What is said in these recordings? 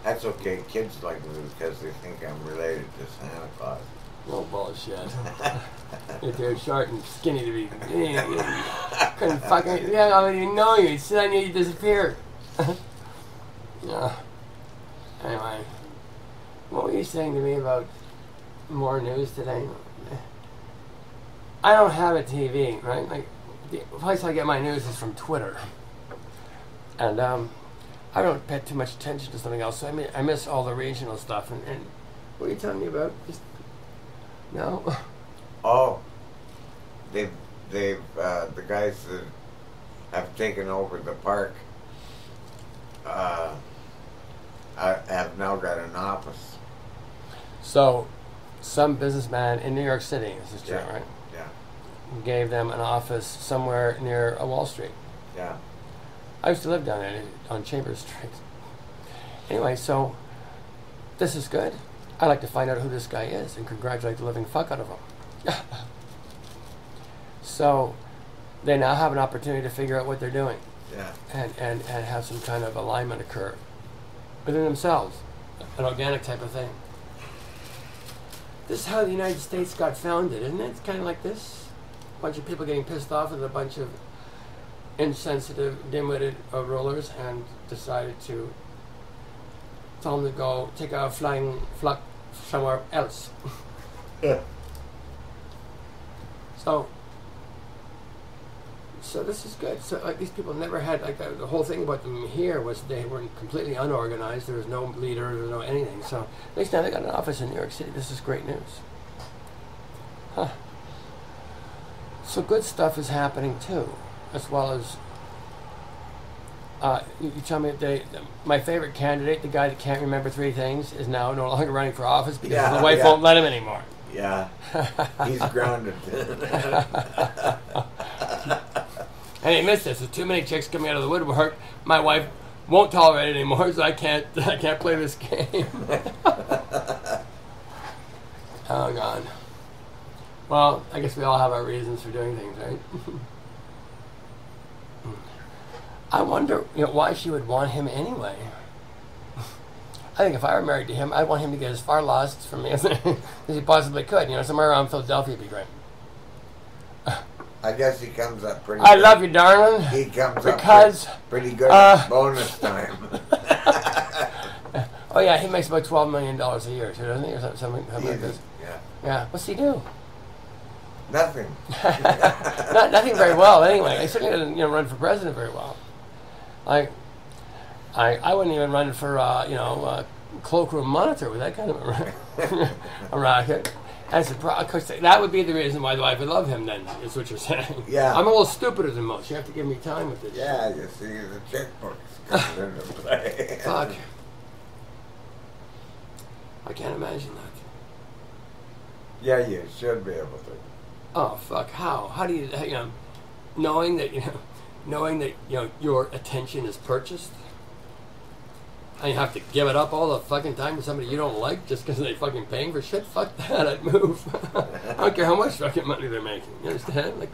That's okay. Kids like me because they think I'm related to Santa Claus. Oh, bullshit. You're too short and skinny to be... couldn't fucking... Yeah, I don't even know you. You'd sit on you, you disappear. Yeah. Anyway. What were you saying to me about more news today? I don't have a TV, right? Like, the place I get my news is from Twitter. And, I don't pay too much attention to something else, so I miss all the regional stuff. And what are you telling me about? Just, no? Oh. The guys that have taken over the park have now got an office. So, some businessman in New York City, this is true, right? Yeah. Gave them an office somewhere near Wall Street. Yeah. I used to live down there on Chambers Street. Anyway, so this is good. I'd like to find out who this guy is and congratulate the living fuck out of him. So they now have an opportunity to figure out what they're doing. Yeah. And have some kind of alignment occur within themselves. An organic type of thing. This is how the United States got founded, isn't it? It's kind of like this. A bunch of people getting pissed off with a bunch of insensitive, dim-witted rulers and decided to tell them to go take a flying flock somewhere else. Yeah. So this is good. So like these people never had like the whole thing about them here was they were completely unorganized. There was no leader. There was no anything. So at least now they got an office in New York City. This is great news. Huh. So good stuff is happening too, as well as. You tell me my favorite candidate, the guy that can't remember 3 things, is now no longer running for office because his wife won't let him anymore. Yeah, he's grounded. And he missed this. There's too many chicks coming out of the woodwork. My wife won't tolerate it anymore, so I can't play this game. Oh God. Well, I guess we all have our reasons for doing things, right? I wonder, why she would want him anyway. I think if I were married to him, I'd want him to get as far lost from me as he possibly could. Somewhere around Philadelphia would be great. I guess he comes up pretty I good. love you, darling. He comes because, up pretty good at bonus time. Oh, yeah, he makes about $12 million a year, too, doesn't he? Or something like this. Yeah. Yeah. What's he do? Nothing. Nothing very well, anyway. He certainly doesn't, run for president very well. Like, I wouldn't even run for, cloakroom monitor with that kind of a racket. Of course, that would be the reason why the wife would love him, then, is what you're saying. Yeah. I'm a little stupider than most. You have to give me time with this. Yeah, you see, the checkbook's coming into play. Fuck. I can't imagine that. Yeah, you should be able to. Oh, fuck. How? How do you, knowing that, your attention is purchased? And you have to give it up all the fucking time to somebody you don't like just because they're fucking paying for shit? Fuck that, I'd move. I don't care how much fucking money they're making. You understand? Like,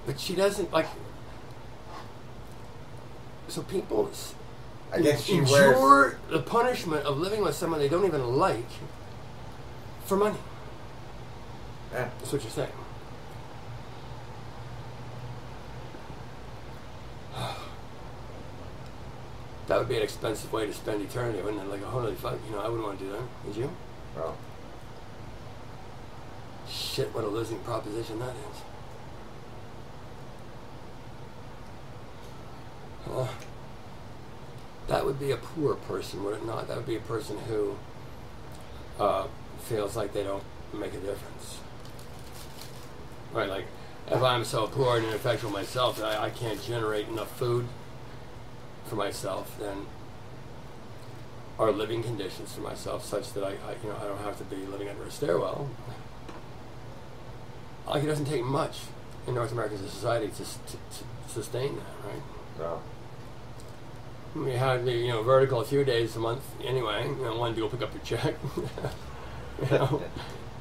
but she doesn't, like... So people I guess she endure the punishment of living with someone they don't even like for money. Yeah. That's what you're saying. That would be an expensive way to spend eternity, wouldn't it? Like, holy fuck, I wouldn't want to do that. Would you? Well. Shit, what a losing proposition that is. That would be a poor person, would it not? That would be a person who feels like they don't make a difference. Right, like, if I'm so poor and ineffectual myself that I can't generate enough food for myself, then, or living conditions for myself such that I don't have to be living under a stairwell. Like, it doesn't take much in North American society to sustain that, right? No. We had the vertical a few days a month anyway. One to go pick up your check,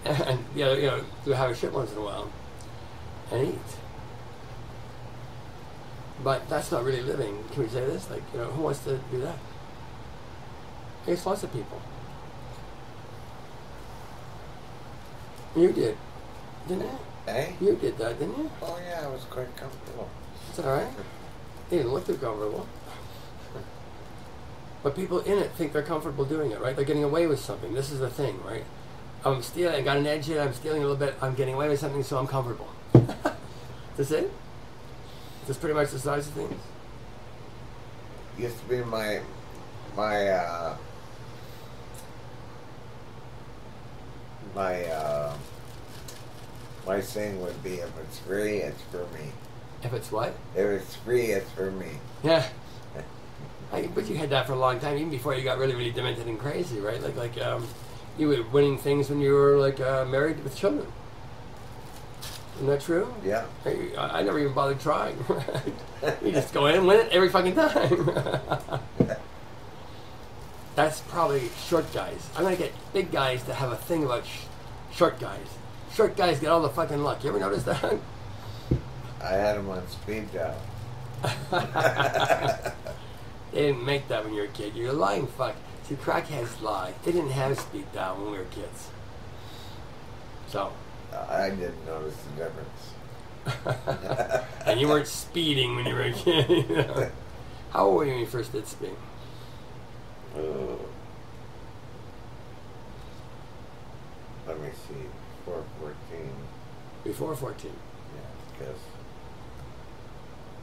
and to have a shit once in a while and eat. But that's not really living. Can we say this? Like, who wants to do that? It's lots of people. You did, didn't you? Eh? You did that, didn't you? Oh yeah, I was quite comfortable. It's all right. You didn't look too comfortable. But people in it think they're comfortable doing it, right? They're getting away with something. This is the thing, right? I'm stealing. I got an edge here. I'm stealing a little bit. I'm getting away with something, so I'm comfortable. That's it. That's pretty much the size of things. Used to be my saying would be, if it's free, it's for me. If it's what? If it's free, it's for me. Yeah. But you had that for a long time, even before you got really, really demented and crazy, right? Like you were winning things when you were like married with children. Isn't that true? Yeah. I never even bothered trying. You just go in and win it every fucking time. That's probably short guys. I'm gonna get big guys to have a thing about short guys. Short guys get all the fucking luck. You ever notice that? I had them on speed dial. They didn't make that when you were a kid. You're a lying fuck. See, crackheads lie. They didn't have speed dial when we were kids. So. I didn't notice the difference. And you weren't speeding when you were a kid. You know? How old were you when you first did speed? Let me see. Before 14. Before 14. Yeah, because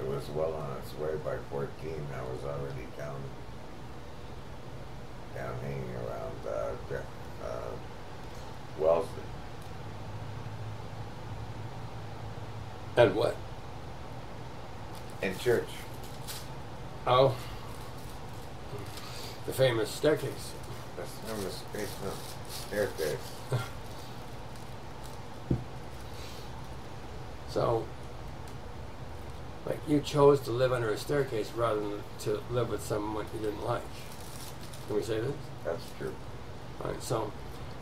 it was well on its way by 14. I was already down hanging around Wellesley. And what? In church. Oh. The famous staircase. The famous basement staircase. So, like, you chose to live under a staircase rather than to live with someone you didn't like. Can we say this? That's true. All right, so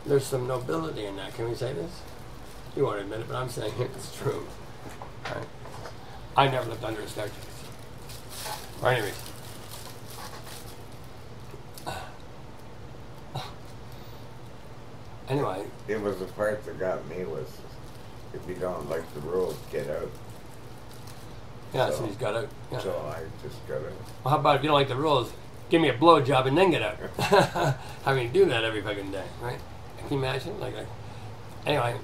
there's some nobility in that. Can we say this? You won't admit it, but I'm saying it's true. All right. I never lived under a staircase. For any reason. Anyway. It was the part that got me was, if you don't like the rules, get out. Yeah, so he's got out. Yeah. So I just got out. Well, how about if you don't like the rules, give me a blowjob and then get out? I mean, do that every fucking day, right? Can you imagine? Anyway.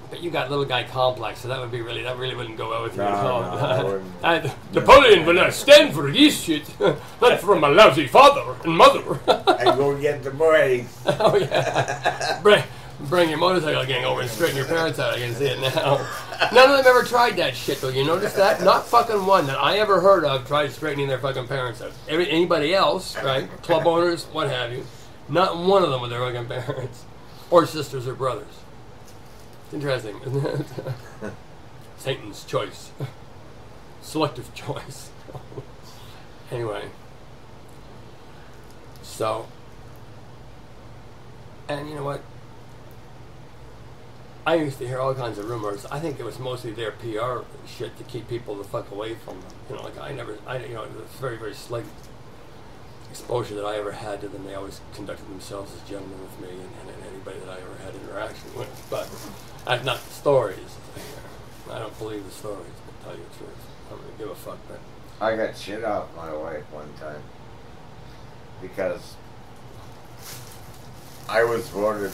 But you got little guy complex, so that really wouldn't go well with you at all. No, Napoleon will not stand for this shit. Not from a lousy father and mother. I go get the boys. Oh yeah. Bring your motorcycle gang over and straighten your parents out. I can see it now. None of them ever tried that shit though. You notice that? Not fucking one that I ever heard of tried straightening their fucking parents out. Anybody else, right? Club owners, what have you. Not one of them with their fucking parents. Or sisters or brothers. It's interesting, isn't it? Satan's choice. Selective choice. Anyway. So. And you know what? I used to hear all kinds of rumors. I think it was mostly their PR shit to keep people the fuck away from them. You know, like it was very, very slight exposure that I ever had to them. They always conducted themselves as gentlemen with me and anybody that I ever had interaction with. But that's not the stories. I don't believe the stories, to tell you the truth. I don't really give a fuck. But I got shit off my wife one time because I was voted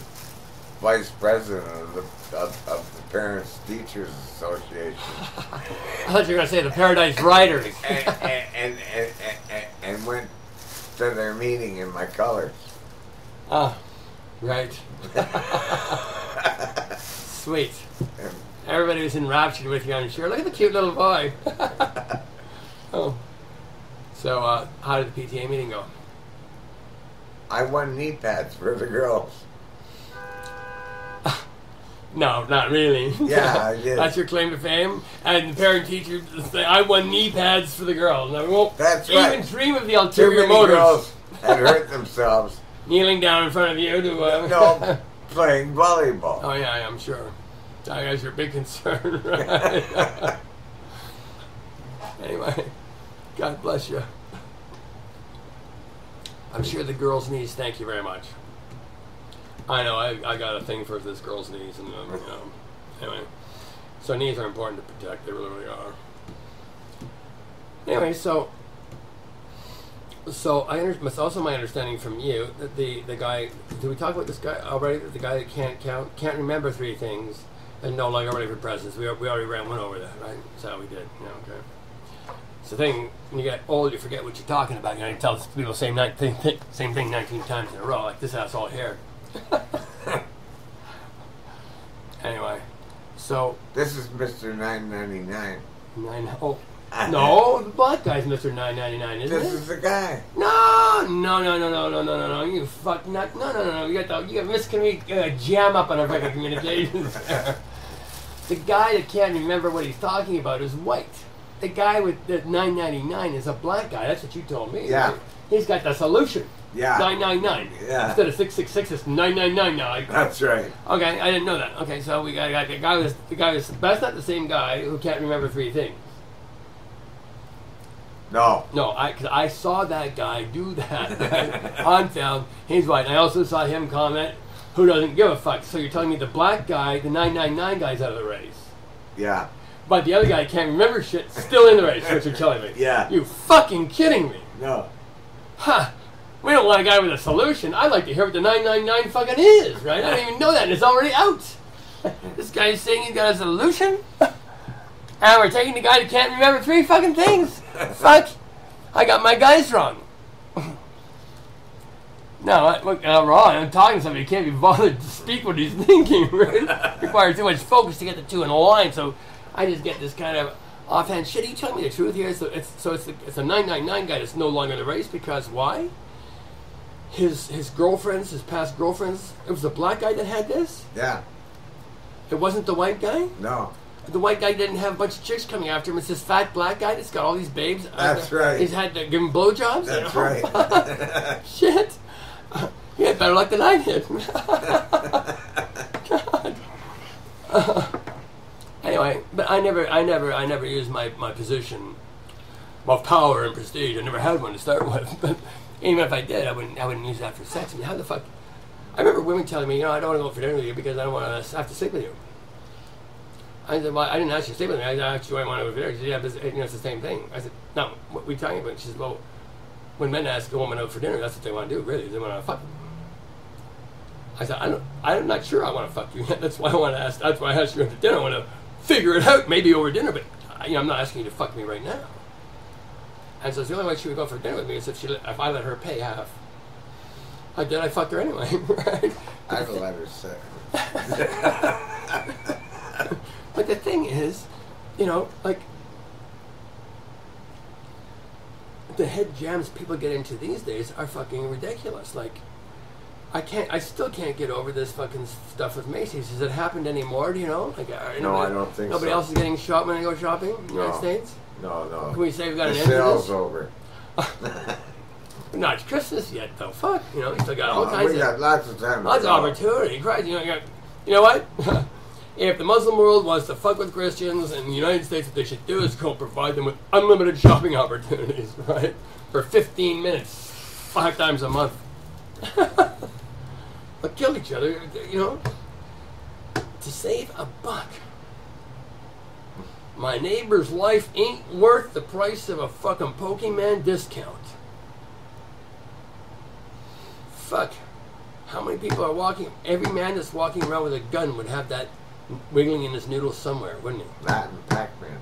vice president of the Parents Teachers Association. I thought you were going to say the Paradise Riders. and went to their meeting in my colors. Oh, right. Sweet. Everybody was enraptured with you, I'm sure. Look at the cute little boy. Oh. So, how did the PTA meeting go? I won knee pads for the girls. No, not really. Yeah, I did. That's your claim to fame? And the parent-teacher say, I won knee pads for the girls. Now, we won't That's even right. dream of the Too ulterior many motives. girls had hurt themselves. Kneeling down in front of you to... No, playing volleyball. Oh, yeah, I'm sure. That is your big concern, right? Anyway, God bless you. I'm sure the girl's knees. Thank you very much. I know. I got a thing for this girl's knees, and anyway. So knees are important to protect. They really, really are. Anyway, so it's also my understanding from you that the guy. Did we talk about this guy already? The guy that can't remember 3 things, and no longer ready for presents. We already went over that, right? That's how we did. Yeah, okay. It's the thing, when you get old, you forget what you're talking about. You tell people the same thing 19 times in a row, like this asshole here. Anyway, so This is Mr. 999. No, the black guy's Mr. 999, isn't it? This is the guy. No, you fuck nut. No. You got jam up on our fucking communications there. The guy that can't remember what he's talking about is white. The guy with the 999 is a black guy. That's what you told me. Yeah. Right? He's got the solution. Yeah. 999. Yeah. Instead of 666, it's 999 now. That's right. Okay, I didn't know that. Okay, so we got the guy was that's not the same guy who can't remember 3 things. No. No, because I saw that guy do that on film. He's white. I also saw him comment, "Who doesn't give a fuck?" So you're telling me the black guy, the 999 guy's out of the race. Yeah. But the other guy can't remember shit, still in the race, what you're telling me. Yeah. You fucking kidding me? No. Huh. We don't want a guy with a solution. I'd like to hear what the 999 fucking is, right? I don't even know that, and it's already out. This guy's saying he's got a solution? And we're taking the guy that can't remember 3 fucking things. Fuck. I got my guys wrong. No, look, I'm wrong. I'm talking to somebody who can't be bothered to speak what he's thinking, right? Requires too much focus to get the 2 in a line, so I just get this kind of offhand shit. Are you telling me the truth here? So it's a 999 guy that's no longer in the race because why? His girlfriends, his past girlfriends, it was the black guy that had this? Yeah. It wasn't the white guy? No. The white guy didn't have a bunch of chicks coming after him. It's this fat black guy that's got all these babes. That's right. He's had to give him blowjobs. That's right. Shit. He had better luck than I did. God. Anyway, but I never used my position of power and prestige. I never had one to start with. But even if I did, I wouldn't use that for sex. I mean, how the fuck? I remember women telling me, I don't want to go for dinner with you because I don't want to have to sleep with you. I said, well, I didn't ask you to sleep with me. I asked you why I want to go for dinner. She said, yeah, but it's the same thing. I said, no, what are you talking about? She said, well, when men ask a woman out for dinner, that's what they want to do, really. They want to fuck. I said, I'm not sure I want to fuck you yet. That's why I asked you out to dinner. I want to figure it out, maybe over dinner, but I'm not asking you to fuck me right now. And so the only way she would go for dinner with me is if I let her pay half. I fucked her anyway, right? I'd let her say. But the thing is, like, the head jams people get into these days are fucking ridiculous. Like, I still can't get over this fucking stuff with Macy's. Has it happened anymore? Do you know? Like, no, I don't think nobody so. else is getting shot when they go shopping in the United States? No. Can we say we've got the an end to sale's this? over. Not Christmas yet, though. Fuck. You still got all kinds we got lots of time. lots of opportunity. Christ, you know what? If the Muslim world wants to fuck with Christians in the United States, what they should do is go provide them with unlimited shopping opportunities, right? For 15 minutes, 5 times a month. But kill each other, to save a buck. My neighbor's life ain't worth the price of a fucking Pokemon discount. Fuck. How many people are walking? Every man that's walking around with a gun would have that wiggling in his noodle somewhere, wouldn't he? That and Pac-Man.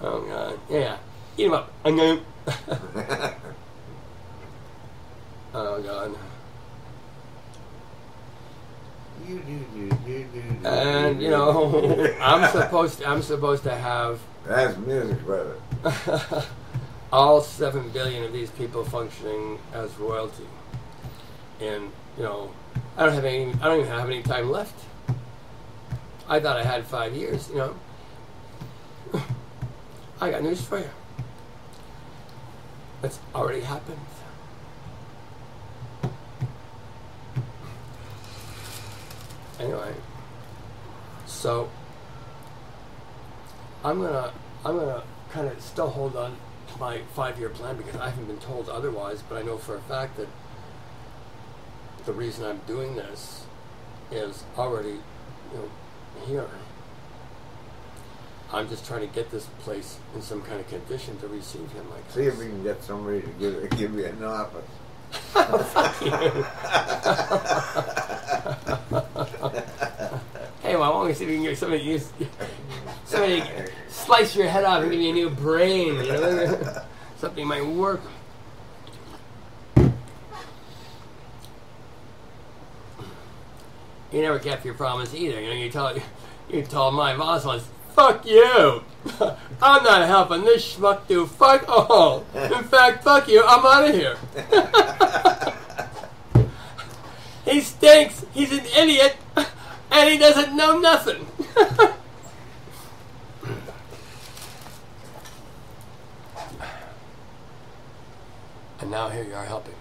Oh, God. Yeah. Eat him up. I'm going. Oh, God. And I'm supposed to have That's music, brother. all 7 billion of these people functioning as royalty, and I don't even have any time left. I thought I had 5 years. I got news for you. It's already happened. Anyway, so I'm gonna kind of still hold on to my 5-year plan because I haven't been told otherwise, but I know for a fact that the reason I'm doing this is already, here. I'm just trying to get this place in some kind of condition to receive him. Like, see if we can get somebody to give you an office. Hey, well, I want to see if we can get somebody slice your head off and give you a new brain. Something might work. You never kept your promise either. You told my boss once, "Fuck you! I'm not helping this schmuck do fuck all. In fact, fuck you, I'm out of here." He stinks, he's an idiot, and he doesn't know nothing. And now here you are helping me.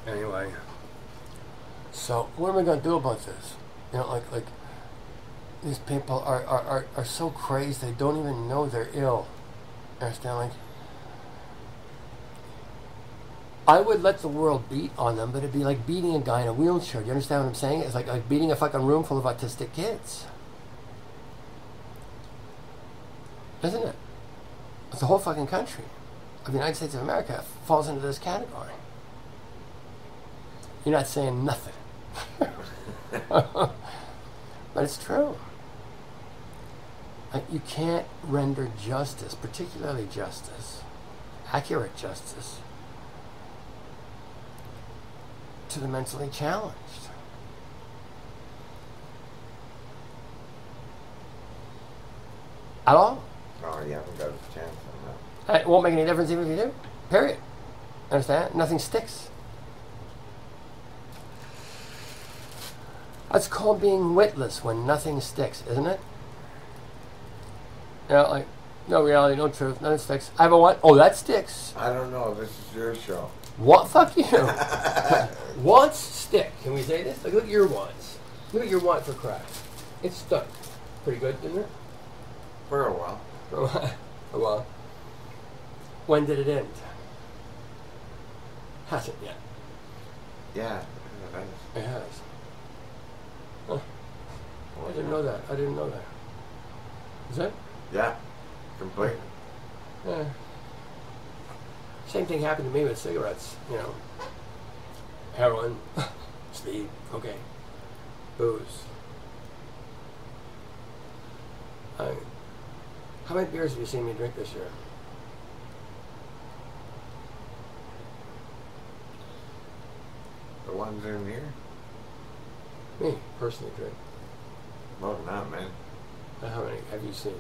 Anyway, so what am I going to do about this? Like these people are so crazed they don't even know they're ill. Understand? Like, I would let the world beat on them, but it'd be like beating a guy in a wheelchair. Do you understand what I'm saying? It's like beating a fucking room full of autistic kids. Isn't it? The whole fucking country of the United States of America falls into this category. You're not saying nothing. But it's true. You can't render justice, particularly justice, accurate justice, to the mentally challenged. At all. Oh, you haven't got a chance on that. It won't make any difference even if you do. Period. Understand? Nothing sticks. That's called being witless when nothing sticks, isn't it? Like, no reality, no truth, nothing sticks. I have a what? Oh, that sticks. I don't know. This is your show. What? Fuck you. Wants stick. Can we say this? Like, look at your wants. Look at your want for crack. It's stuck. Pretty good, didn't it? For a while. For a while. When did it end? Hasn't yet. Yeah. It has. Huh. I didn't know that. I didn't know that. Is that? Yeah. Completely. Yeah. Same thing happened to me with cigarettes. Heroin, speed, cocaine, booze. How many beers have you seen me drink this year? The ones in here? Me, personally, drink. More than that, man. How many have you seen?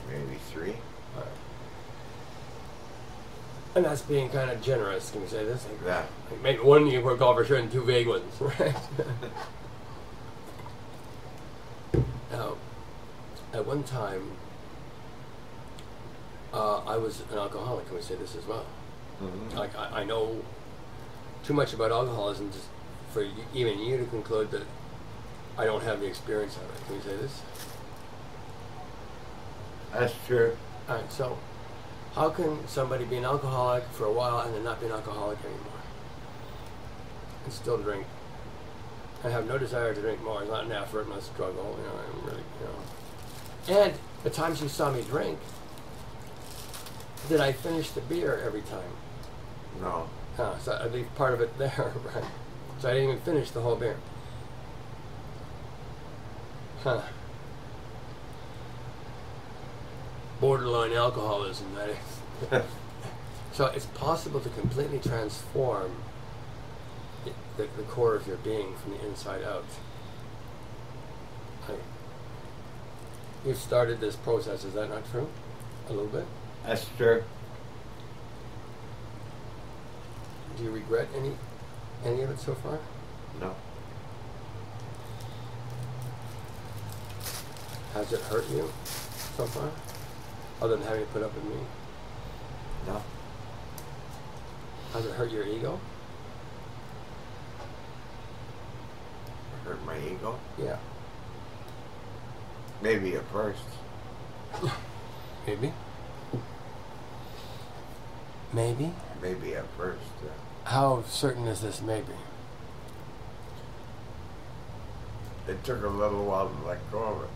Maybe 3. All right. And that's being kind of generous. Can we say this? Yeah. Like maybe one you would call for sure and 2 vague ones, right? Now, at one time, I was an alcoholic. Can we say this as well? Mm-hmm. Like I know too much about alcoholism just for even you to conclude that I don't have the experience of it. Can we say this? That's true. All right. So, how can somebody be an alcoholic for a while and then not be an alcoholic anymore, and still drink? I have no desire to drink more. It's not an effort, not a struggle. I'm really, And the times you saw me drink, did I finish the beer every time? No. So I leave part of it there, right? So I didn't even finish the whole beer. Huh. Borderline alcoholism, that is. So it's possible to completely transform the core of your being from the inside out. You've started this process, is that not true? A little bit? That's true. Do you regret any of it so far? No. Has it hurt you so far? Other than having to put up with me? No. Has it hurt your ego? My ego? Yeah. Maybe at first. Maybe. Maybe? Maybe at first, yeah. How certain is this maybe? It took a little while to let go of it.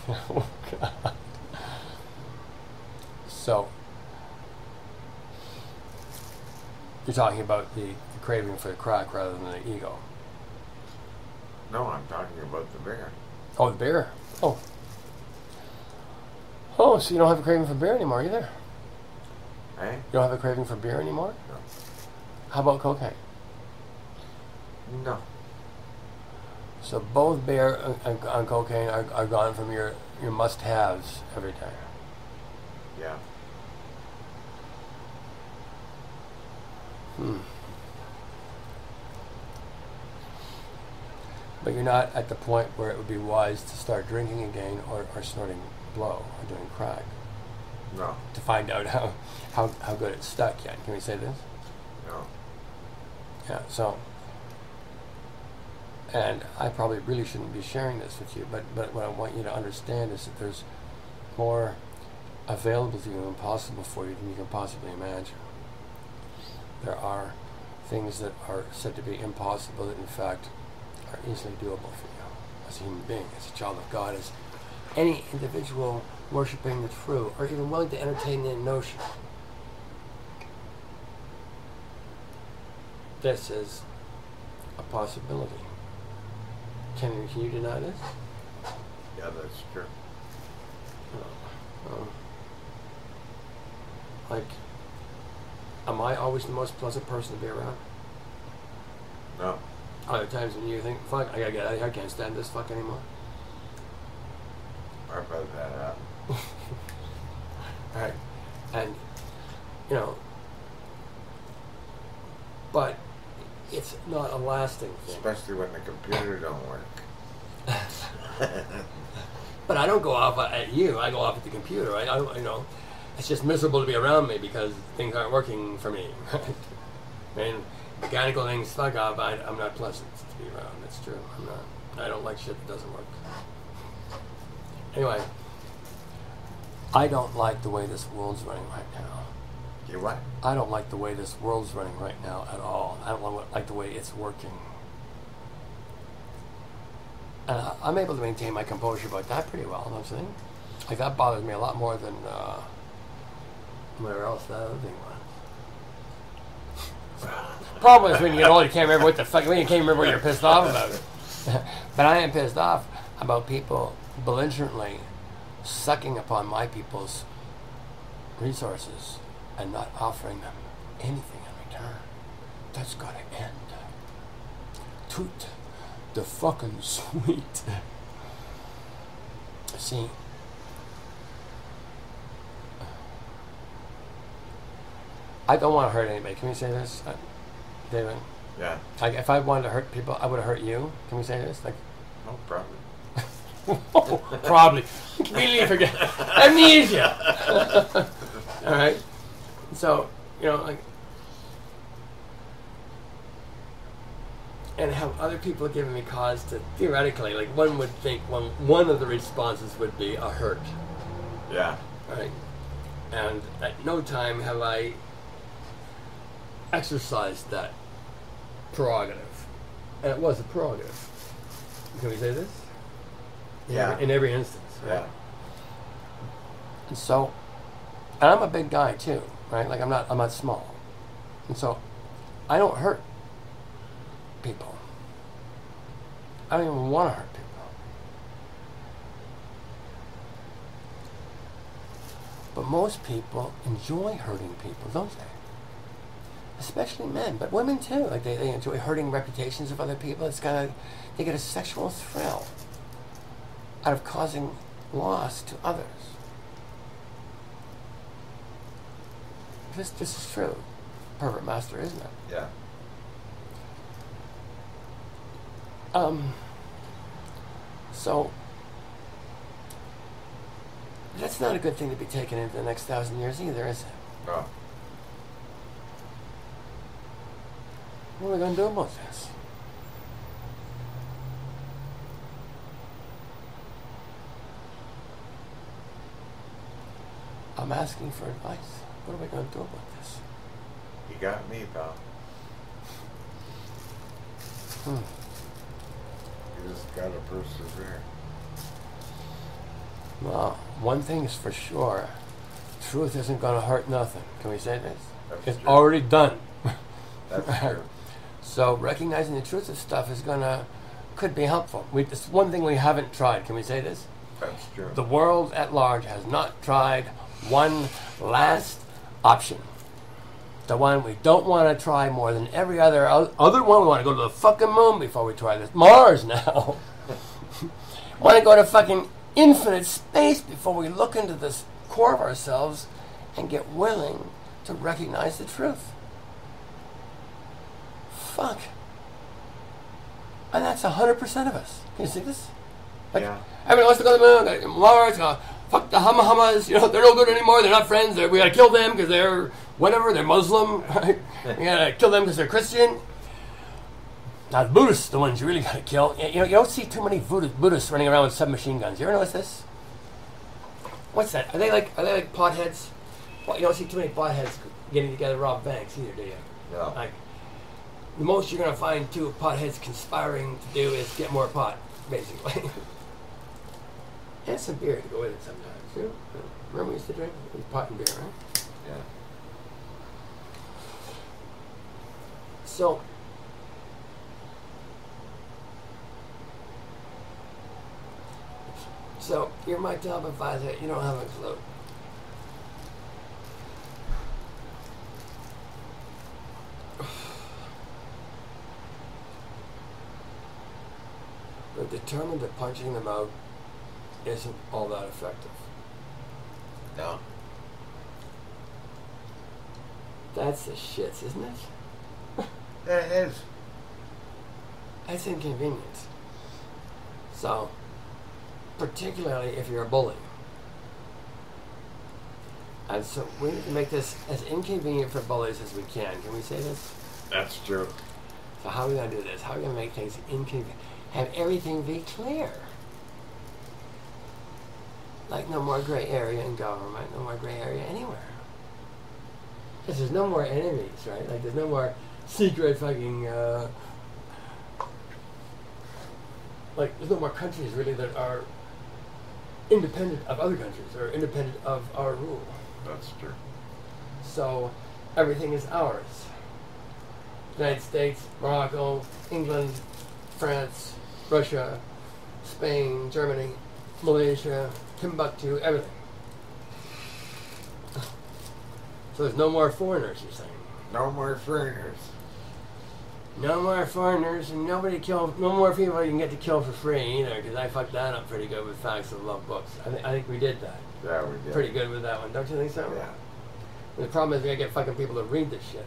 Oh, God. So, you're talking about the craving for the crack rather than the ego. No, I'm talking about the beer. Oh, the beer. Oh. Oh, so you don't have a craving for beer anymore either? Eh? You don't have a craving for beer anymore? No. How about cocaine? No. So both beer and cocaine are gone from your must-haves every day. Yeah. But you're not at the point where it would be wise to start drinking again or snorting blow or doing crack No. to find out how good it's stuck yet. Can we say this? No. Yeah, so, and I probably really shouldn't be sharing this with you, but what I want you to understand is that there's more available to you and possible for you than you can possibly imagine. There are things that are said to be impossible that in fact are easily doable for you as a human being, as a child of God, as any individual worshiping the true or even willing to entertain the notion. This is a possibility. Can you deny this? Yeah, that's true. Like, am I always the most pleasant person to be around? No. Other times when you think, fuck, I gotta get out of here, I can't stand this fuck anymore. Or about that Right. And, you know, but it's not a lasting thing. Especially when the computer don't work. But I don't go off at you, I go off at the computer, right? I don't, you know, it's just miserable to be around me because things aren't working for me, right? And mechanical things, fuck off, I'm not pleasant to be around, that's true, I'm not. I don't like shit that doesn't work. Anyway, I don't like the way this world's running right now. You what? I don't like the way this world's running right now at all. I don't like the way it's working. And I'm able to maintain my composure about that pretty well, don't you think? Like, that bothers me a lot more than whatever else that other thing was. Problem is when you get old, you can't remember what the fuck, you can't remember what you're pissed off about. But I am pissed off about people belligerently sucking upon my people's resources and not offering them anything in return. That's gotta end. Toot the fucking sweet. See, I don't want to hurt anybody. Can we say this, David? Yeah. Like, if I wanted to hurt people, I would have hurt you. Can we say this? Like, No problem. probably. Completely forget. Amnesia. All right. So, you know, like, and have other people giving me cause to, theoretically, like, one would think one of the responses would be a hurt. Yeah. Right. And at no time have I exercised that prerogative. And it was a prerogative. Can we say this? Yeah. In every instance. Right? Yeah. And so, and I'm a big guy too, right? Like, I'm not small. And so, I don't hurt people. I don't even want to hurt people. But most people enjoy hurting people, don't they? Especially men, but women too. Like, they enjoy hurting reputations of other people. It's kind of, they get a sexual thrill out of causing loss to others. This is true. Pervert master, isn't it? Yeah. So, that's not a good thing to be taken into the next 1,000 years either, is it? No. What are we going to do about this? I'm asking for advice. What are we going to do about this? You got me, pal. You just gotta persevere. Well, one thing is for sure. Truth isn't going to hurt nothing. Can we say this? That's It's true. already done. That's true. So recognizing the truth of stuff could be helpful. It's one thing we haven't tried. Can we say this? That's true. The world at large has not tried one last option. The one we don't want to try more than every other one. We want to go to the fucking moon before we try this. Mars now. Want to go to fucking infinite space before we look into this core of ourselves and get willing to recognize the truth. Fuck. And that's 100% of us. Can you see this? Like, Yeah. everyone wants to go to the moon, gotta get Mars, fuck the Hummas, they're no good anymore, they're not friends, we gotta kill them because they're whatever, they're Muslim, right? We gotta kill them because they're Christian. Now, the Buddhists, the ones you really gotta kill. You don't see too many Buddhists running around with submachine guns. You ever notice this? What's that? Are they like potheads? Well, you don't see too many potheads getting together to rob banks either, do you? No. Like, the most you're gonna find two potheads conspiring to do is get more pot, basically. And some beer to go with it sometimes. Remember we used to drink pot and beer, right? Yeah. So you're my top advisor. You don't have a clue. But determined that punching them out isn't all that effective. No. That's the shits, isn't it? Yeah, it is. That's inconvenient. So, particularly if you're a bully. And so we need to make this as inconvenient for bullies as we can. Can we say this? That's true. So how are we going to do this? How are we going to make things inconvenient? Have everything be clear. Like no more gray area in government, no more gray area anywhere. Because there's no more enemies, right? Like there's no more secret fucking, like there's no more countries really that are independent of other countries or independent of our rule. That's true. So everything is ours. United States, Morocco, England, France, Russia, Spain, Germany, Malaysia, Timbuktu, everything. So there's no more foreigners, you're saying? No more foreigners. No more foreigners, and no more people you can get to kill for free either, because I fucked that up pretty good with Facts of Love books. I think we did that. Yeah, we did. Pretty good with that one, don't you think so? Yeah. The problem is we gotta get fucking people to read this shit.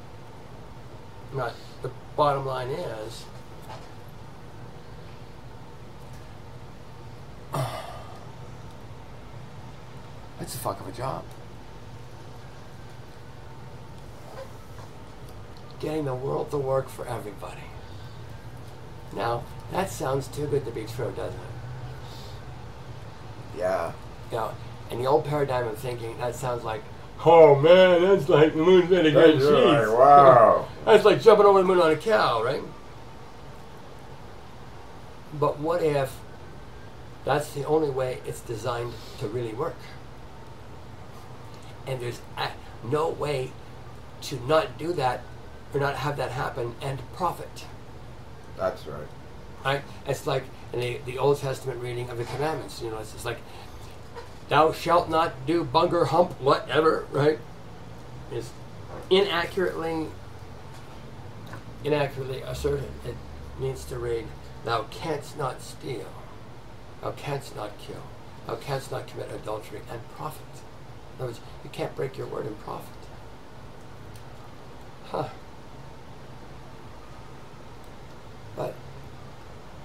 Not the bottom line is it's a fuck of a job. Getting the world to work for everybody. Now, that sounds too good to be true, doesn't it? Yeah. In the old paradigm of thinking, that sounds like, oh man, that's like the moon's made of great cheese. Like, wow. That's like jumping over the moon on a cow, right? But what if that's the only way it's designed to really work? And there's no way to not do that or not have that happen and profit. That's right. Right? It's like in the Old Testament reading of the commandments. It's just like, thou shalt not do bunker hump whatever, right? It's inaccurately asserted. It needs to read, thou canst not steal, thou canst not kill, thou canst not commit adultery and profit. In other words, you can't break your word and profit. Huh. But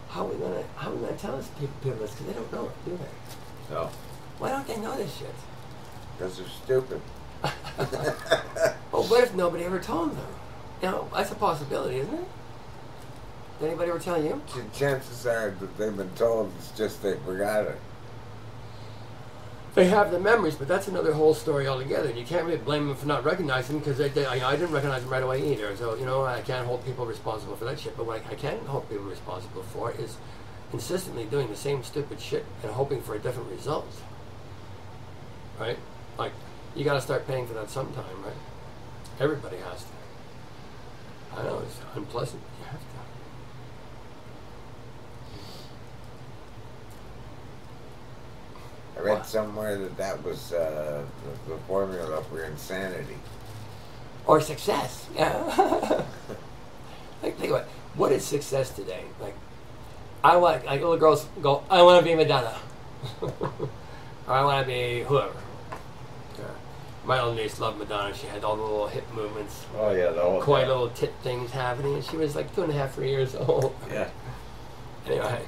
how are we gonna tell this people this? Because they don't know it, do they? No. Why don't they know this shit? Because they're stupid. Well, what if nobody ever told them? That's a possibility, isn't it? Did anybody ever tell you? Chances are that they've been told, it's just they forgot it. They have the memories, but that's another whole story altogether. And you can't really blame them for not recognizing them, because I didn't recognize them right away either. So, I can't hold people responsible for that shit. But what I can hold people responsible for is consistently doing the same stupid shit and hoping for a different result. Right? Like, you got to start paying for that sometime, right? Everybody has to. I know, it's unpleasant. You have to. I read somewhere that was the formula for insanity. Or success. Yeah. Like, think about it. What is success today? Like little girls go, I want to be Madonna. Or I want to be whoever. My little niece loved Madonna. She had all the little hip movements. Oh yeah, the whole quite little tit things happening. And she was like 2.5, 3 years old. Yeah. Anyway,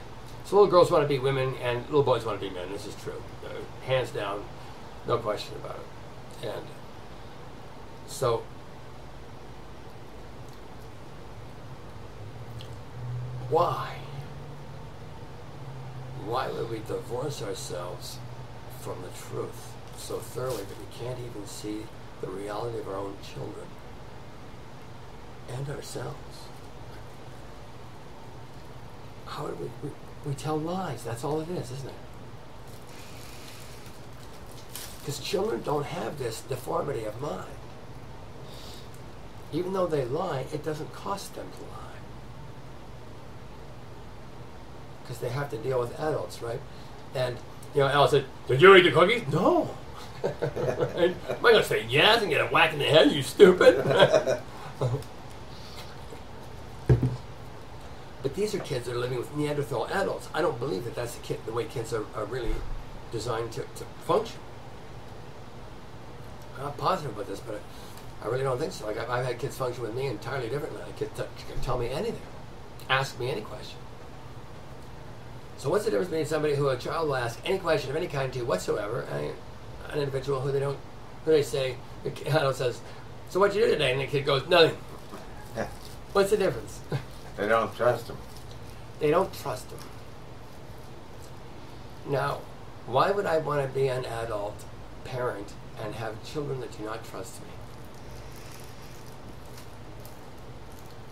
so little girls want to be women and little boys want to be men. This is true. Hands down, no question about it. And so, why would we divorce ourselves from the truth so thoroughly that we can't even see the reality of our own children and ourselves? How do we tell lies? That's all it is, isn't it? Because children don't have this deformity of mind. Even though they lie, it doesn't cost them to lie. Because they have to deal with adults, right? And, Al said, did you eat the cookies? No. And am I going to say yes and get a whack in the head, you stupid? But these are kids that are living with Neanderthal adults. I don't believe that that's the way kids are really designed to function. I'm not positive about this, but I really don't think so. Like, I've had kids function with me entirely differently. Kids can tell me anything, ask me any question. So what's the difference between somebody who a child will ask any question of any kind to whatsoever, and an individual who they say, the adult says, so what'd you do today? And the kid goes, nothing. Yeah. What's the difference? They don't trust them. They don't trust them. Now, why would I want to be an adult parent and have children that do not trust me?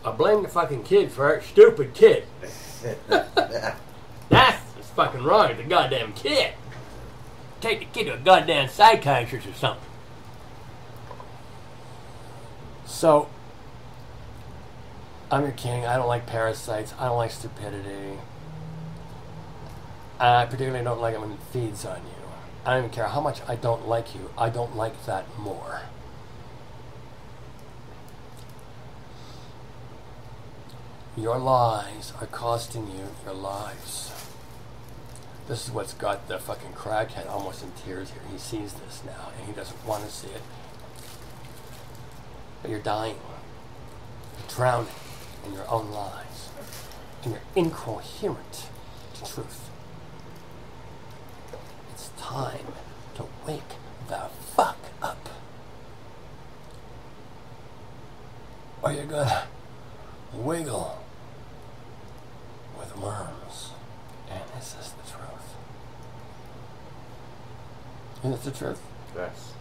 I blame the fucking kid for it. Stupid kid. That's fucking wrong. It's a goddamn kid. Take the kid to a goddamn psychiatrist or something. So, I'm your king. I don't like parasites. I don't like stupidity. I particularly don't like it when it feeds on you. I don't even care how much I don't like you. I don't like that more. Your lies are costing you your lives. This is what's got the fucking crackhead almost in tears here. He sees this now, and he doesn't want to see it. But you're dying. You're drowning in your own lies. And you're incoherent to truth. It's time to wake the fuck up. Or you're gonna wiggle with worms. And this is the truth. Isn't it the truth? Yes.